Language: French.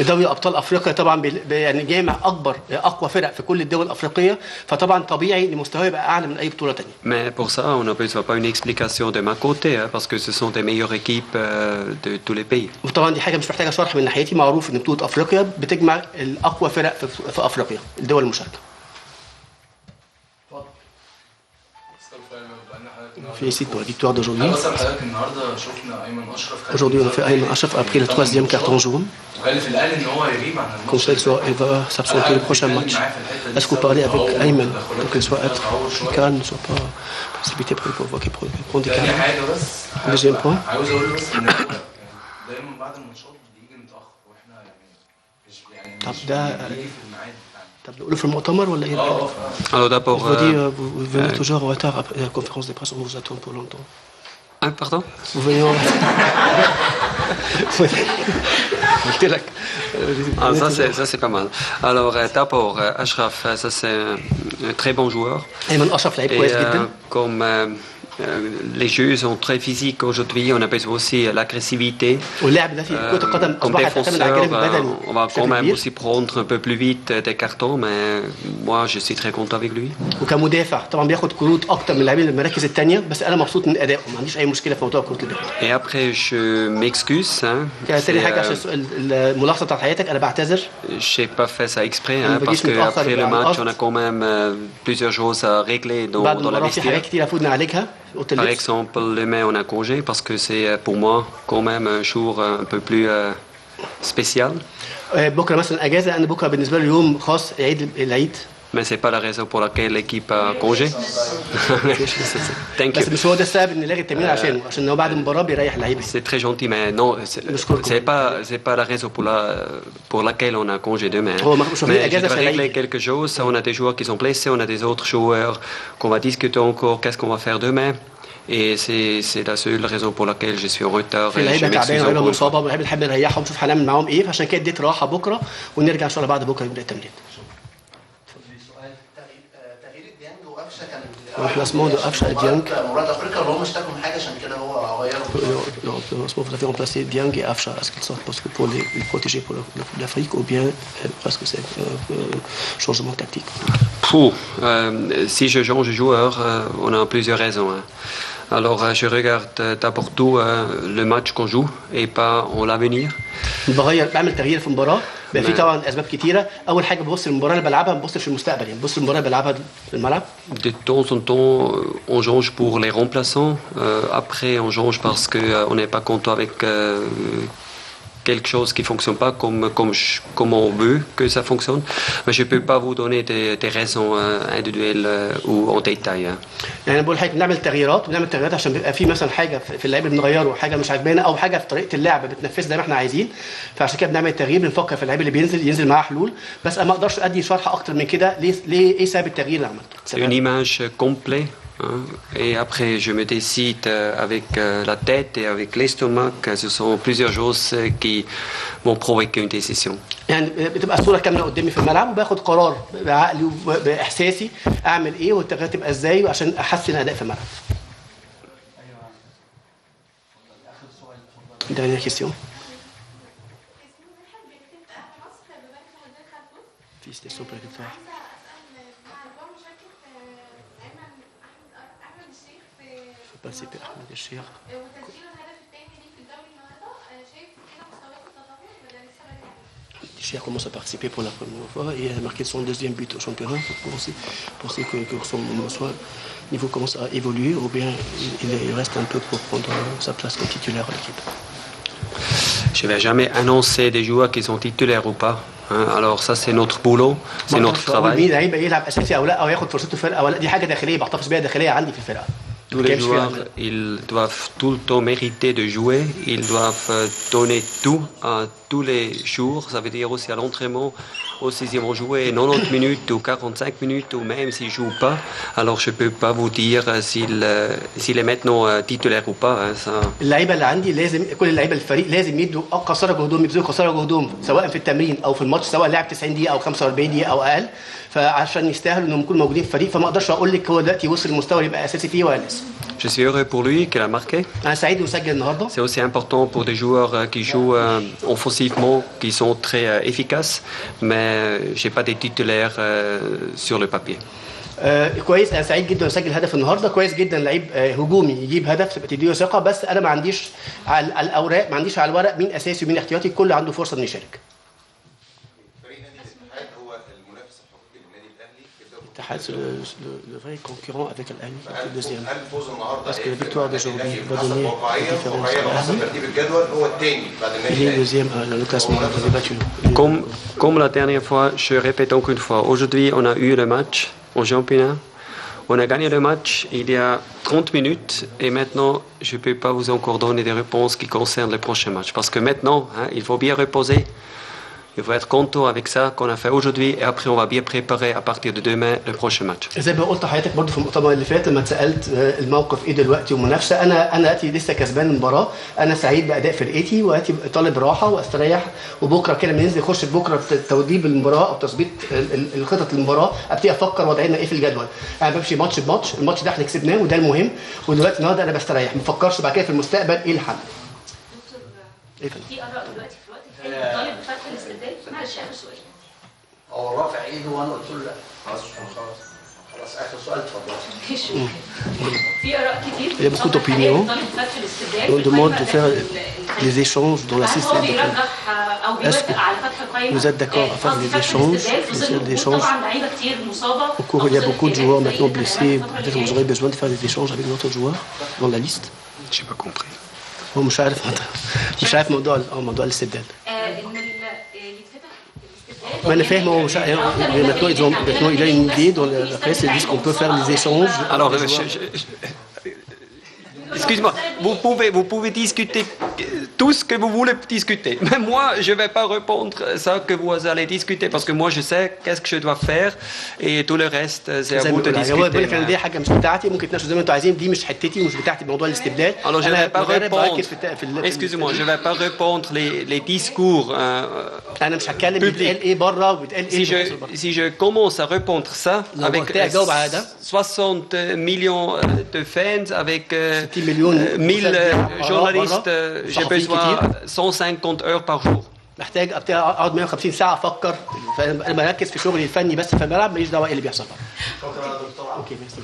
دوري ابطال افريقيا طبعا يعني جامع اقوى فرق في كل الدول الافريقيه، فطبعا طبيعي ان مستواه يبقى اعلى من اي بطوله ثانيه. Mais pour ça, on n'a besoin pas une explication de ma côté, hein, parce que ce sont des meilleures équipes de tous les pays. وطبعا دي حاجه مش محتاجه شرح من ناحيتي، معروف ان بطوله افريقيا بتجمع الاقوى فرق في افريقيا، الدول المشاركه. في cette victoire d'aujourd'hui. Aujourd'hui, on a fait Ayman Ashraf a pris le 3e carton jaune. Comme ça, il va s'absenter le prochain match. Est-ce que vous parlez avec Ayman pour qu'il soit calme, ne soit pas précipité pour qu'il prenne des cartons? Deuxième point. طب في المؤتمر ولا ايه؟ Alors d'abord, vous venez toujours en retard après la conférence de presse, on vous attend pour longtemps. Ah, pardon? Vous venez en retard. Ah, ça c'est pas mal. Alors d'abord, Ashraf, ça c'est un très bon joueur. Ayman Ashraf لعيب كويس جدا. Comme les jeux sont très physiques aujourd'hui, on a besoin aussi l'agressivité. Comme défenseur, on va quand même aussi prendre un peu plus vite des cartons, mais moi je suis très content avec lui. وكمدافع طبعا بياخد كروت اكتر من اللاعبين المراكز الثانيه، بس انا مبسوط من ادائه، ما عنديش اي مشكله في موضوع كروت الدفاع. Et après je m'excuse. تاني حاجه عشان الملاحظه بتاعت حياتك، انا بعتذر. J'ai pas fait ça exprès, parce que après le match on a quand même plusieurs choses à régler dans la vestiaire. حاجات كتير المفروض نعالجها. Par exemple, demain on a congé parce que c'est pour moi quand même un jour un peu plus spécial. بكره مثلا اجازه، لان بكره بالنسبه لي يوم خاص، عيد العيد. Mais c'est pas la raison pour laquelle l'équipe a congé. Thank you. بس مش هو ده السبب ان نلغي التمرين عشان هو بعد المباراه بيريح اللعيبه. C'est très gentil, mais non, c'est pas la raison pour laquelle on a congé demain. Mais je dois régler quelque chose. On a des joueurs qui sont blessés, on a des autres joueurs qu'on va discuter encore. Qu'est-ce qu'on va faire demain? Et c'est la seule raison pour laquelle je suis en retard. اللعيبه تعبانه ولا مصابه، واللعيبه بنحب نريحهم ونشوف هنعمل معاهم ايه، فعشان كده اديت راحه بكره ونرجع ان شاء الله بعد بكره نبدا التمرين. remplacement de Afsha et Dieng. Vous avez remplacé Dieng et Afsha. Est-ce qu'ils sortent parce que pour les protéger pour l'Afrique, ou bien parce que c'est un changement tactique? Si je change de joueur, on a plusieurs raisons. Alors je regarde d'abord tout le match qu'on joue et pas en l'avenir. بعمل تغيير في المباراه، في طبعا اسباب كتيره. اول حاجه ببص للمباراه اللي بلعبها، ما ببصش في المستقبل، يعني ببص للمباراه اللي بلعبها في الملعب. De temps en temps, on change pour les remplaçants. Après, on change parce que on n'est pas content avec quelque chose qui fonctionne pas comme on veut que ça fonctionne. Mais je peux pas vous donner des raisons individuelles ou en détail. يعني بقول حضرتك بنعمل تغييرات عشان بيبقى في مثلا حاجه في اللعيبه بنغيره، حاجه مش عاجبانا، او حاجه في طريقه اللعب بتنفذ زي ما احنا عايزين، فعشان كده بنعمل تغيير، بنفكر في اللعيب اللي ينزل معاه حلول. بس انا ما اقدرش ادي شرح اكتر من كده ليه ايه سبب التغيير اللي عملته. C'est une image complète. Et après, je me décide avec la tête et avec l'estomac. Ce sont plusieurs choses qui vont provoquer une décision. يعني بتبقى الصوره كامله قدامي في الملعب، وباخد قرار بعقلي وباحساسي اعمل ايه والتغييرات تبقى ازاي عشان احسن اداء في الملعب. Dernière question. participer Ahmed الشيخ. Cheikh commence à participer pour la première fois et a marqué son deuxième but au championnat. Vous pensez que son niveau commence à évoluer, ou bien il reste un peu pour prendre sa place comme titulaire à l'équipe? Je ne vais jamais annoncer des joueurs qui sont titulaires ou pas. Alors ça c'est notre boulot, c'est notre travail. Tous les joueurs, ils doivent tout le temps mériter de jouer, ils doivent donner tout à tous les jours, ça veut dire aussi à l'entraînement, aussi s'ils vont jouer 90 minutes ou 45 minutes, ou même s'ils ne jouent pas, alors je ne peux pas vous dire s'il est maintenant titulaire ou pas. اللعيبه اللي عندي لازم، كل اللعيبه الفريق لازم يدوا قصارى جهدهم، يبذلوا قصارى جهدهم سواء في التمرين او في الماتش، سواء لعب 90 دقيقه او 45 دقيقه او اقل، فعشان يستاهلوا انهم يكونوا موجودين في الفريق. فما اقدرش اقول لك هو دلوقتي وصل للمستوى يبقى اساسي فيه ولا لسه. Je suis heureux pour lui qu'il a marqué. انا سعيد انه سجل النهارده. C'est aussi important pour des joueurs qui jouent offensivement, qui sont très efficaces, mais j'ai pas des titulaires sur le papier. كويس، انا سعيد جدا انه سجل هدف النهارده. كويس جدا لعيب هجومي يجيب هدف تبقى تديله ثقه، بس انا ما عنديش على الاوراق، ما عنديش على الورق مين اساسي ومين احتياطي، الكل عنده فرصه انه يشارك. الاتحاد le vrai concurrent avec l'Ahli qui est le deuxième. Parce que la victoire d'aujourd'hui va donner la différence à l'Ahli. Il est deuxième dans le classement, il est battu. Comme la dernière fois, je répète encore une fois, aujourd'hui on a eu le match au championnat. On a gagné le match il y a 30 minutes et maintenant je ne peux pas vous encore donner des réponses qui concernent le prochain match. Parce que maintenant, il faut bien reposer. Il faut être content avec ça qu'on a fait aujourd'hui et après on va bien préparer à partir de demain le prochain match. زي ما قلت لحضرتك برضه في المؤتمر اللي فات لما اتسالت الموقف ايه دلوقتي ومنافسه، انا دلوقتي لسه كسبان المباراه، انا سعيد باداء فرقتي واتي طالب راحه واستريح، وبكره كده بننزل نخش بكره توديب المباراه او تظبيط الخطط المباراه، ابتدي افكر وضعنا ايه في الجدول. انا بمشي ماتش بماتش، الماتش ده احنا كسبناه وده المهم، ودلوقتي النهارده انا بستريح، ما بفكرش بعد كده في المستقبل ايه الحل. في اراء دلوقتي في الوقت الحالي طالب بفتح الاستبدال. معلش اخر سؤال. هو رافع ايده وانا قلت له لا. خلاص اخر سؤال اتفضل. في اراء كتير. Il y a beaucoup d'opinions. On demande de faire des échanges dans la système. Est-ce que vous êtes d'accord à faire des échanges Au cours, il y a beaucoup de joueurs maintenant blessés. Peut-être que vous aurez besoin de faire des échanges avec d'autres joueurs dans la liste. Je n'ai pas compris. هو مش عارف موضوع الاستبدال. ما انا فاهم هو مش maintenant il a une idée dans la presse, ils disent qu'on peut faire des échanges. Alors excuse-moi, vous pouvez discuter tout ce que vous voulez discuter. Mais moi, je ne vais pas répondre à ça que vous allez discuter parce que moi, je sais qu'est-ce que je dois faire et tout le reste, c'est à vous de discuter. دي حاجه مش بتاعتي، ممكن تناقشوا زي ما انتوا عايزين، دي مش حتتي ومش بتاعتي موضوع الاستبدال. Alors je ne vais pas répondre. Excusez-moi, je ne vais pas répondre les discours. انا مش هتكلم بيتقال ايه بره وبيتقال ايه. Si je commence à répondre ça avec 60 millions de fans, avec 1000 journalistes, j'ai besoin 150 heures par jour. محتاج اقعد 150 ساعه افكر، فانا بركز في شغلي الفني بس في الملعب، ماليش دعوه ايه اللي بيحصل. شكرا يا دكتور. اوكي ماشي.